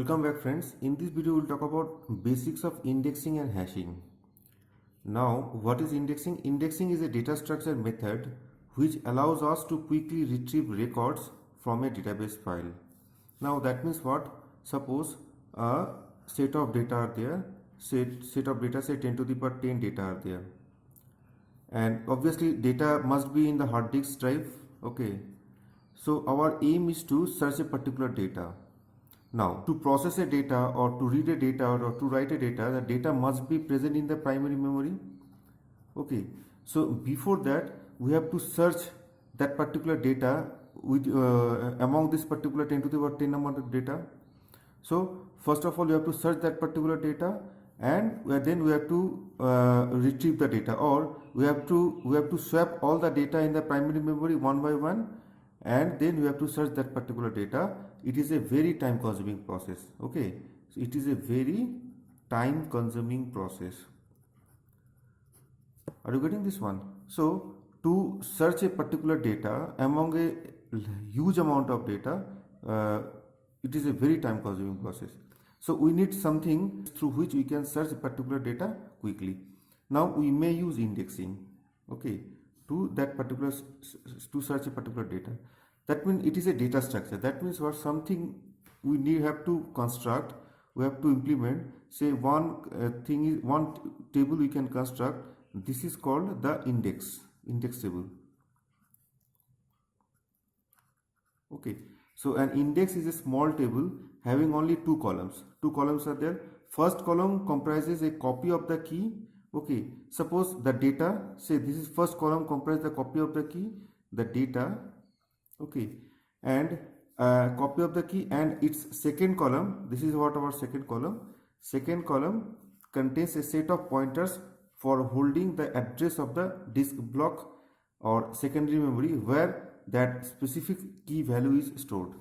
Welcome back friends. In this video we'll talk about basics of indexing and hashing. Now what is indexing? Indexing is a data structure method which allows us to quickly retrieve records from a database file. Now that means what? Suppose a set of data are there, set of data say 10 to the power 10 data are there, and obviously data must be in the hard disk drive. Okay, so our aim is to search a particular data. Now, to process a data or to read a data or to write a data, the data must be present in the primary memory. Okay, so before that, we have to search that particular data with among this particular 10 to the power 10 number of data. So, first of all, you have to search that particular data, and then we have to retrieve the data, or we have to swap all the data in the primary memory one by one, and then we have to search that particular data. It is a very time consuming process. Okay, so it is a very time consuming process. Are you getting this one? So to search a particular data among a huge amount of data, it is a very time consuming process. So we need something through which we can search a particular data quickly. Now we may use indexing, okay, to that particular to search a particular data. That means it is a data structure. That means what something we have to construct, we have to implement. Say one thing is one table we can construct. This is called the index table. Okay, so an index is a small table having only two columns. Two columns are there. First column comprises a copy of the key. Okay, suppose the data, say this is first column comprises the copy of the key, the data. Okay, and copy of the key, and its second column, this is what our second column contains a set of pointers for holding the address of the disk block or secondary memory where that specific key value is stored.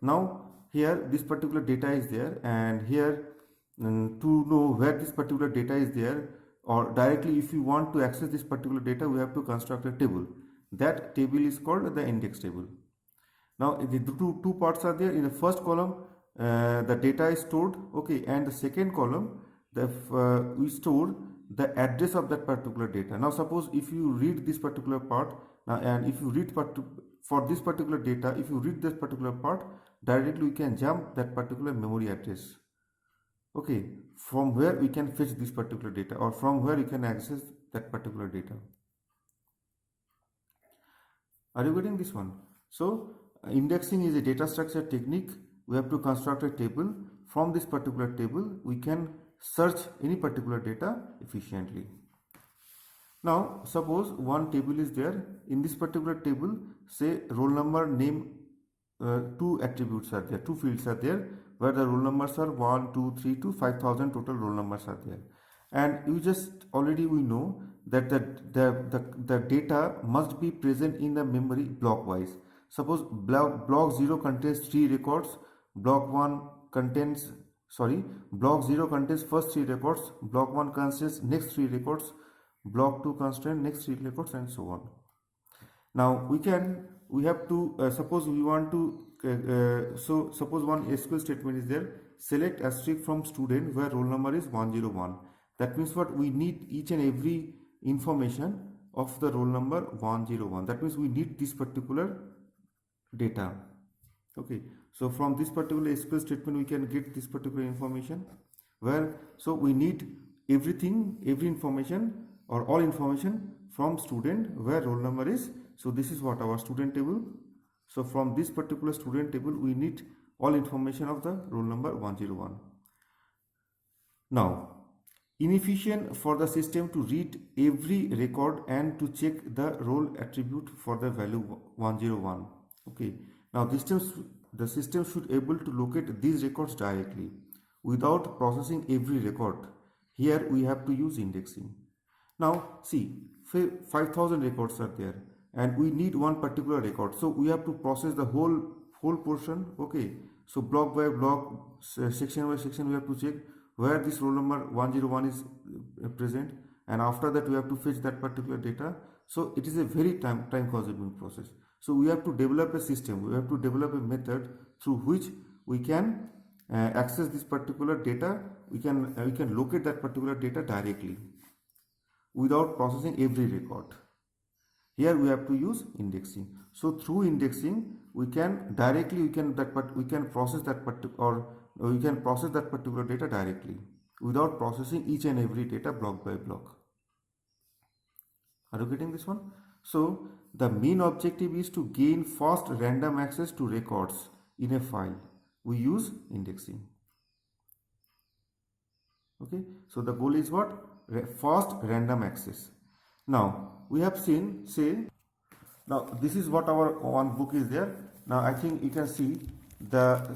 Now here this particular data is there, and here to know where this particular data is there, or directly if you want to access this particular data, we have to construct a table. That table is called the index table. Now the two parts are there. In the first column the data is stored, okay, and the second column we store the address of that particular data. Now suppose if you read this particular part, and if you read for this particular data, if you read this particular part, directly we can jump that particular memory address, okay, from where we can fetch this particular data, or from where we can access that particular data. Are you getting this one? So indexing is a data structure technique. We have to construct a table. From this particular table we can search any particular data efficiently. Now suppose one table is there. In this particular table, say roll number, name, two attributes are there, two fields are there, where the roll numbers are 1, 2, 3 to 5000 total roll numbers are there. And you just already we know that the data must be present in the memory block wise. Suppose block 0 contains 3 records, block 0 contains first 3 records, block 1 contains next 3 records, block 2 contains next 3 records, and so on. Now we have to suppose we want to so suppose one SQL statement is there, select asterisk from student where roll number is 101. That means what? We need each and every information of the roll number 101. That means we need this particular data. Okay, so from this particular SQL statement we can get this particular information, where so we need every information or all information from student where roll number is. So this is what our student table. So from this particular student table we need all information of the roll number 101. Now inefficient for the system to read every record and to check the roll attribute for the value 101. Okay, now the system should able to locate these records directly without processing every record. Here we have to use indexing. Now see, 5000 records are there, and we need one particular record, so we have to process the whole portion. Okay, so block by block, section by section, we have to check where this roll number 101 is present, and after that we have to fetch that particular data. So it is a very time consuming process. So we have to develop a system, we have to develop a method through which we can access this particular data, we can locate that particular data directly without processing every record. Here we have to use indexing. So through indexing, we can process that particular data directly without processing each and every data block by block. Are you getting this one? So the main objective is to gain fast random access to records in a file. We use indexing. Okay, so the goal is what? Fast random access. Now we have seen, now this is what our one book is there. Now I think you can see the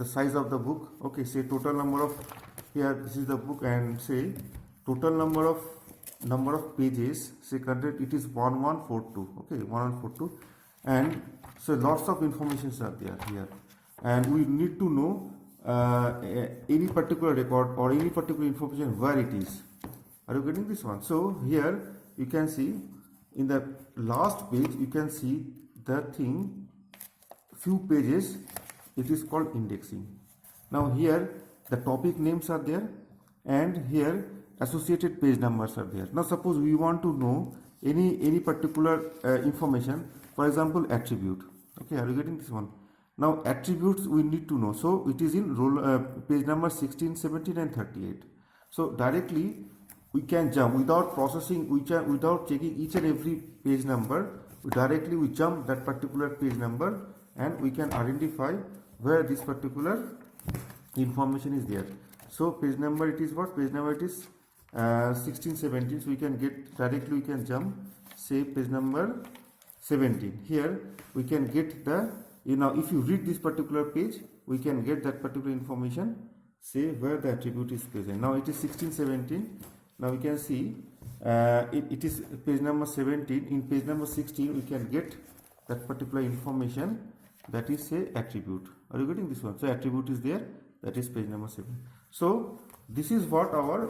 size of the book. Okay, say total number of, here this is the book, and say total number of pages, say content, it is 1142. Okay, 1142, and so lots of informations are there here, and we need to know any particular record or any particular information where it is. Are you getting this one? So here you can see in the last page, you can see the thing, few pages, it is called indexing. Now here the topic names are there, and here associated page numbers are there. Now suppose we want to know any particular information, for example attribute. Okay, are you getting this one? Now attributes we need to know, so it is in page number 16, 17 and 38. So directly we can jump without processing, without checking each and every page number, directly we jump that particular page number and we can identify where this particular information is there. So page number, it is what? Page number, it is 16, 17. So we can get directly, we can jump, say page number 17. Here we can get the, if you read this particular page, we can get that particular information, say where the attribute is present. Now it is 16, 17. Now we can see it is page number 17. In page number 16 we can get that particular information, that is say attribute. Are you getting this one? So attribute is there, that is page number 7. So this is what our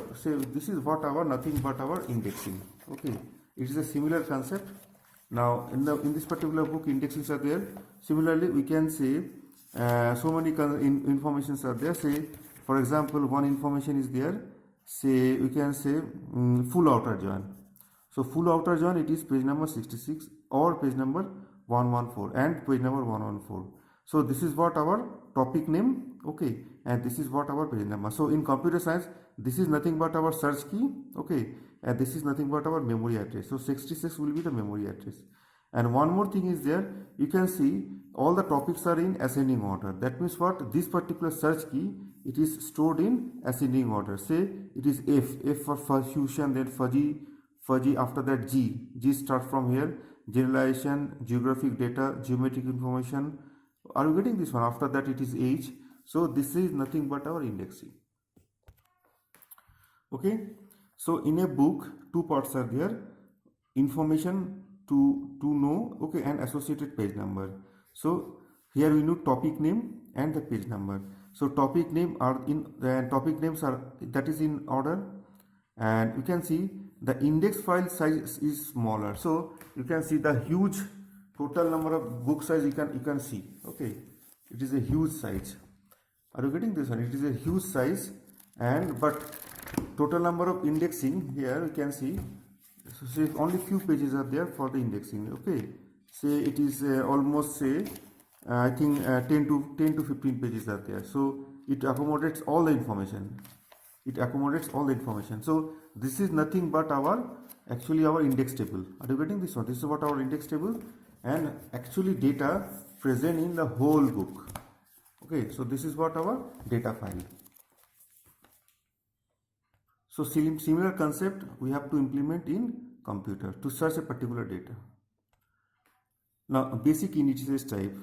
nothing but our indexing. Okay, it is a similar concept. Now in this particular book, indexes are there. Similarly we can say so many informations are there. Say for example, one information is there, say we can say full outer join. So full outer join, it is page number 66 or page number 114 and page number 114. So this is what our topic name, okay, and this is what our page number. So in computer science, this is nothing but our search key, okay, and this is nothing but our memory address. So 66 will be the memory address. And one more thing is there, you can see all the topics are in ascending order. That means what? This particular search key, it is stored in ascending order. Say it is F for fusion, then fuzzy, after that G starts from here, generalization, geographic data, geometric information. Are you getting this one? After that it is H. So this is nothing but our indexing. Okay, so in a book, two parts are there, information to know, okay, and associated page number. So here we know topic name and the page number. So topic name are in the topic names are, that is in order, and you can see the index file size is smaller. So you can see the huge total number of book size, you can see, okay, it is a huge size. Are you getting this one? It is a huge size, and but total number of indexing, here you can see, so say only few pages are there for the indexing. Okay, say it is almost, say I think 10 to 15 pages are there. So it accommodates all the information. So this is nothing but our index table. Are you getting this one? This is what our index table, and actually data present in the whole book. Okay, so this is what our data file. So similar concept we have to implement in computer to search a particular data. Now basic indices type.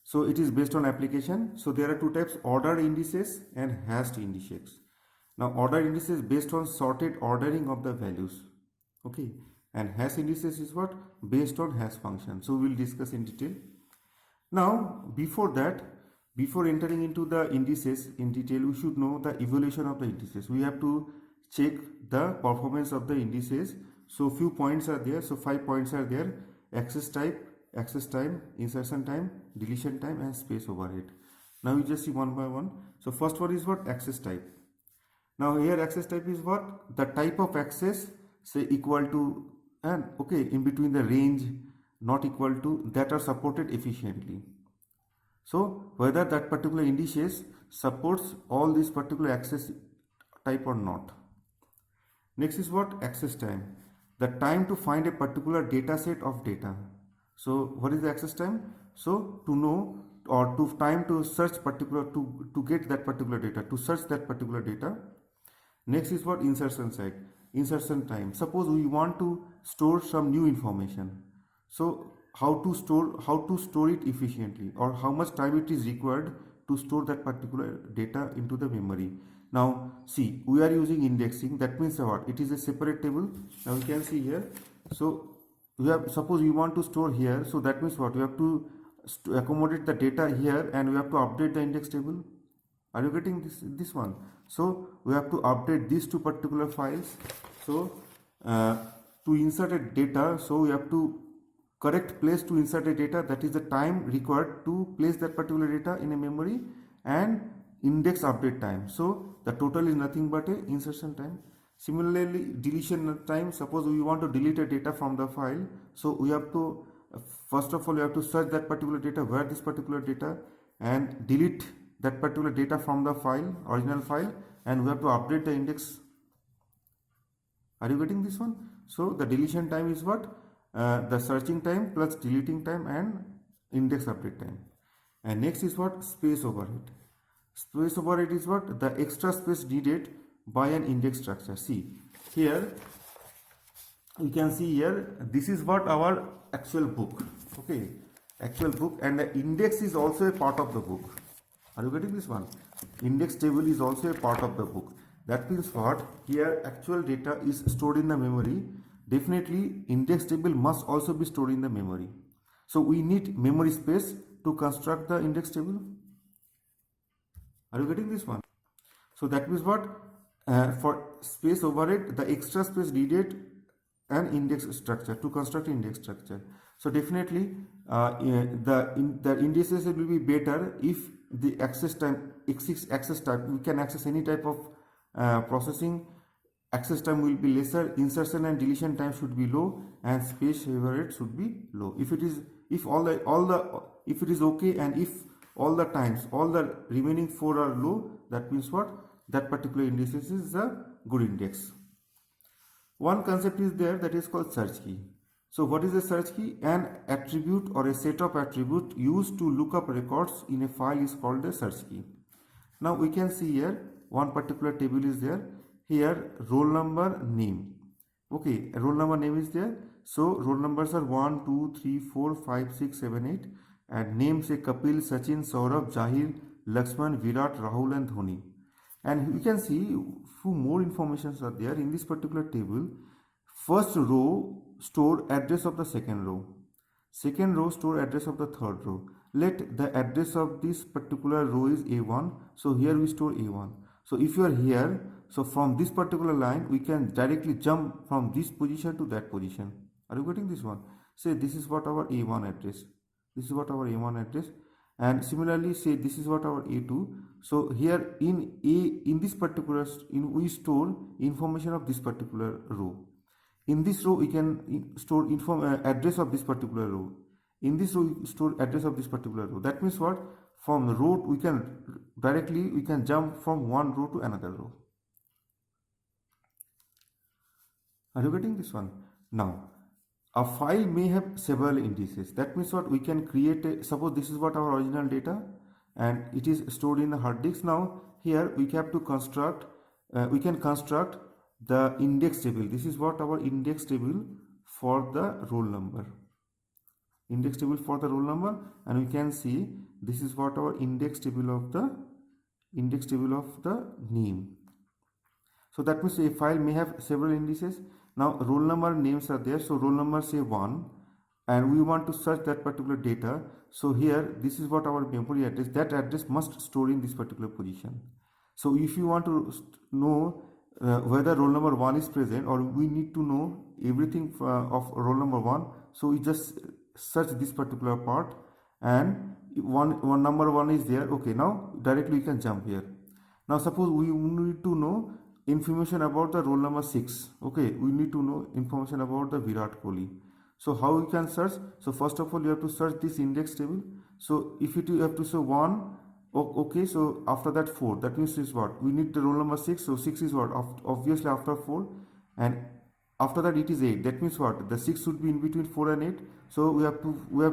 So it is based on application. So there are two types, ordered indices and hashed indices. Now ordered indices based on sorted ordering of the values. Okay, and hash indices is what? Based on hash function. So we will discuss in detail. Now before that, before entering into the indices in detail, we should know the evaluation of the indices. We have to check the performance of the indices. So few points are there. So 5 points are there: access type, access time, insertion time, deletion time, and space overhead. Now you just see one by one. So first one is what? Access type. Now here access type is what? The type of access, say equal to, and okay, in between the range, not equal to, that are supported efficiently. So whether that particular indices supports all these particular access type or not. Next is what? Access time. The time to find a particular data set of data. So what is the access time? So to know, or to time to search particular, to get that particular data, to search that particular data. Next is what? Insertion site. Insertion time. Suppose we want to store some new information. So how to store it efficiently, or how much time it is required to store that particular data into the memory. Now see, we are using indexing. That means what? It is a separate table. Now you can see here. So we have, suppose we want to store here. So that means what? We have to accommodate the data here, and we have to update the index table. Are you getting this one? So we have to update these two particular files. So to insert a data, so we have to correct place to insert a data, that is the time required to place that particular data in a memory, and index update time. So the total is nothing but a insertion time. Similarly, deletion time. Suppose we want to delete a data from the file, so we have to first of all we have to search that particular data, where this particular data, and delete that particular data from the file, original file, and we have to update the index. Are you getting this one? So the deletion time is what? The searching time plus deleting time and index update time. And next is what? Space overhead. Space overhead is what? The extra space needed by an index structure. See here, you can see here, this is what our actual book. Okay, actual book, and the index is also a part of the book. Are you getting this one? Index table is also a part of the book. That means what? Here actual data is stored in the memory. Definitely index table must also be stored in the memory. So we need memory space to construct the index table. Are you getting this one? So that means what? For space overhead, the extra space needed an index structure to construct index structure. So definitely the indices will be better if the access time, we can access any type of processing. Access time will be lesser, insertion and deletion time should be low, and space overhead should be low. If it is, if if it is okay, and if all the times, all the remaining 4 are low, that means what? That particular indices is a good index. One concept is there, that is called search key. So what is a search key? An attribute or a set of attributes used to look up records in a file is called a search key. Now we can see here one particular table is there. Here roll number, name. Okay, roll number, name is there. So roll numbers are 1, 2, 3, 4, 5, 6, 7, 8, and names say Kapil, Sachin, Saurabh, Jahir, Lakshman, Virat, Rahul and Dhoni. And you can see few more informations are there in this particular table. First row store address of the second row. Second row store address of the third row. Let the address of this particular row is A1. So here we store A1. So if you are here, so from this particular line, we can directly jump from this position to that position. Are you getting this one? Say this is what our A1 address. This is what our A1 address. And similarly, say this is what our A2. So here in this particular, we store information of this particular row. In this row, we can store address of this particular row. In this row, we store address of this particular row. That means what? From the row, we can jump from one row to another row. Are you getting this one? Now, a file may have several indices. That means what? We can create suppose this is what our original data, and it is stored in the hard disk. Now here we have to construct, we can construct the index table. This is what our index table for the roll number. Index table for the roll number, and we can see this is what our index table of the name. So that means a file may have several indices. Now roll number names are there. So roll number say 1, and we want to search that particular data. So here this is what our memory address. That address must store in this particular position. So if you want to know whether roll number 1 is present, or we need to know everything of roll number 1, so we just search this particular part, and one number 1 is there. Okay, now directly we can jump here. Now suppose we need to know information about the roll number 6. Okay, we need to know information about the Virat Kohli. So how we can search? So first of all you have to search this index table. So if you have to say 1, okay, so after that 4, that means is what? We need the roll number 6, so 6 is what? Obviously after 4, and after that it is 8. That means what? The 6 should be in between 4 and 8. So we have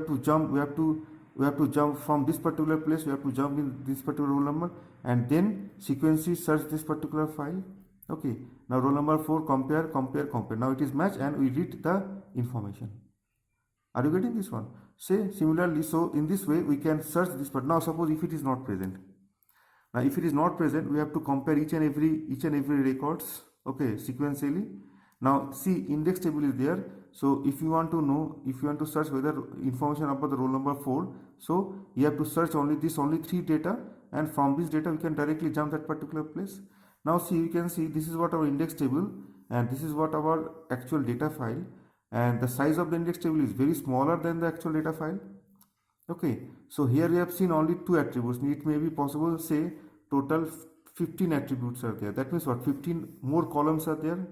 to jump from this particular place. We have to jump in this particular roll number and then sequentially search this particular file. Okay, now roll number 4, compare. Now it is match and we read the information. Are you getting this one? Say similarly, so in this way we can search this, but now suppose if it is not present. Now if it is not present, we have to compare each and every records, okay, sequentially. Now see, index table is there. So if you want to know, if you want to search whether information about the roll number 4, so you have to search only 3 data, and from this data we can directly jump that particular place. Now see, you can see this is what our index table and this is what our actual data file, and the size of the index table is very smaller than the actual data file. Okay, so here we have seen only 2 attributes. It may be possible to say total 15 attributes are there. That means what? 15 more columns are there.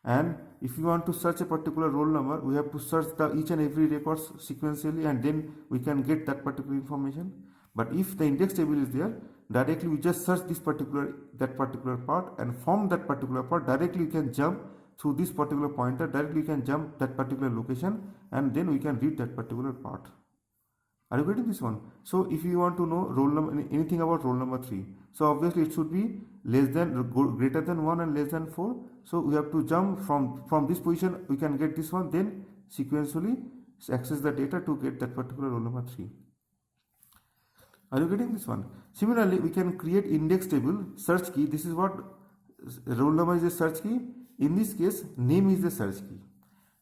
And if you want to search a particular roll number, we have to search the each and every records sequentially, and then we can get that particular information. But if the index table is there, directly we just search that particular part, and from that particular part directly we can jump through this particular pointer, directly we can jump that particular location, and then we can read that particular part. Are you getting this one? So if you want to know roll number, anything about roll number 3, so obviously it should be greater than 1 and less than 4. So we have to jump from this position, we can get this one, then sequentially access the data to get that particular roll number 3. Are you getting this one? Similarly, we can create index table, search key. This is what roll number is a search key. In this case, name is the search key.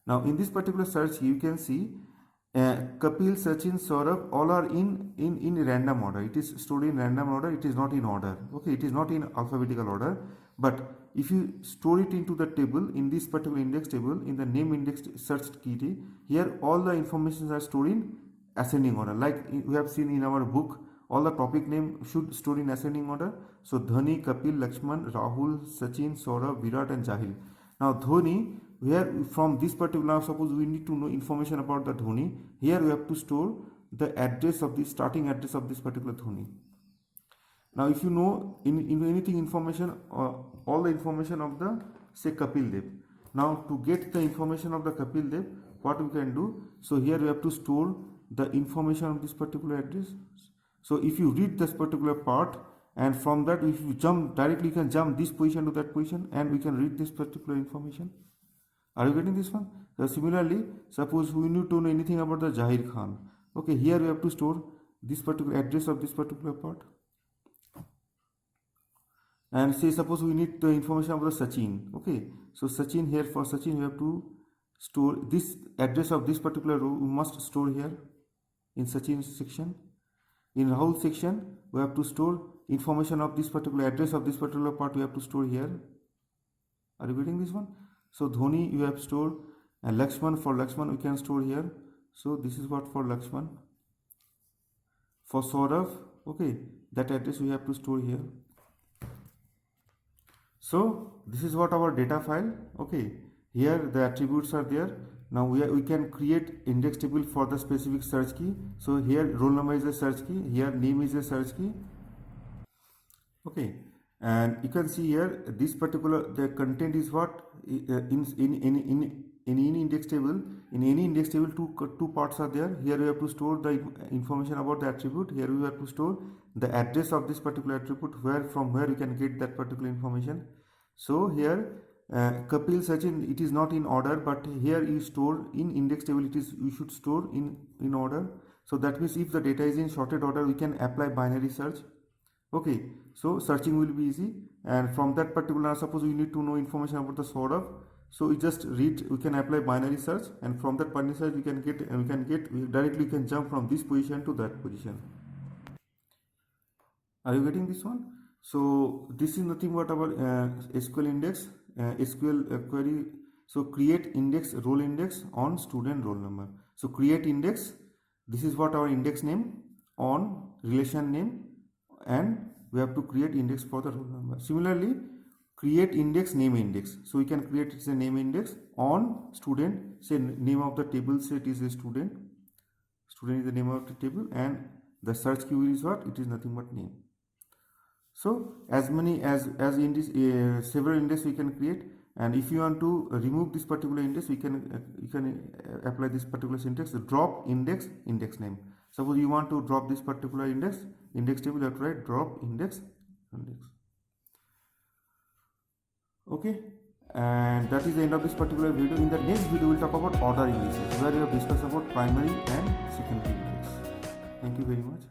Now in this particular search key, you can see Kapil, Sachin, Saurabh, all are in random order. It is stored in random order. It is not in order. Okay, it is not in alphabetical order. But if you store it into the table, in this particular index table, in the name index search key, here all the informations are stored in ascending order. Like we have seen in our book, all the topic name should store in ascending order. So Dhoni, Kapil, Lakshman, Rahul, Sachin, Saurabh, Virat and Jahil. Now Dhoni, where from this particular, now suppose we need to know information about the Dhoni, here we have to store the address of the starting address of this particular Dhoni. Now if you know in anything information, all the information of the say Kapil Dev. Now to get the information of the Kapil Dev, what we can do? So here we have to store the information of this particular address. So if you read this particular part, and from that if you jump directly, you can jump this position to that position and we can read this particular information. Are you getting this one? So similarly, suppose we need to know anything about the Zahir Khan. Okay, here we have to store this particular address of this particular part. And say suppose we need the information about the Sachin. Okay, so Sachin, here for Sachin we have to store this address of this particular row, we must store here in Sachin section. In Rahul section we have to store information of this particular address of this particular part, we have to store here. Are you getting this one? So Dhoni you have stored, and Lakshman, for Lakshman we can store here. So this is what for Lakshman. For Saurabh, okay, that address we have to store here. So this is what our data file. Okay, here the attributes are there. Now we can create index table for the specific search key. So here roll number is a search key, here name is a search key. Okay, and you can see here this particular, the content is what in any index table. In any index table, two parts are there. Here we have to store the information about the attribute. Here we have to store the address of this particular attribute, from where you can get that particular information. So here Kapil, Sachin, it is not in order, but here you store in index table, you should store in order. So that means if the data is in sorted order, we can apply binary search. Okay, so searching will be easy, and from that particular, suppose we need to know information about the Saurabh, so we just read, we can apply binary search, and from that binary search we can directly jump from this position to that position. Are you getting this one? So this is nothing but our SQL index, SQL query. So create index, roll index on student roll number. So create index, this is what our index name on relation name, and we have to create index for the roll number. Similarly, create index, name index. So we can create a name index on student, say name of the table set is a student. Student is the name of the table, and the search keyword is what? It is nothing but name. So as many as index, several index we can create, and if you want to remove this particular index, you can apply this particular syntax: drop index name. Suppose you want to drop this particular index table, you have to write drop index. Okay, and that is the end of this particular video. In the next video, we will talk about order indices, where we have discussed about primary and secondary index. Thank you very much.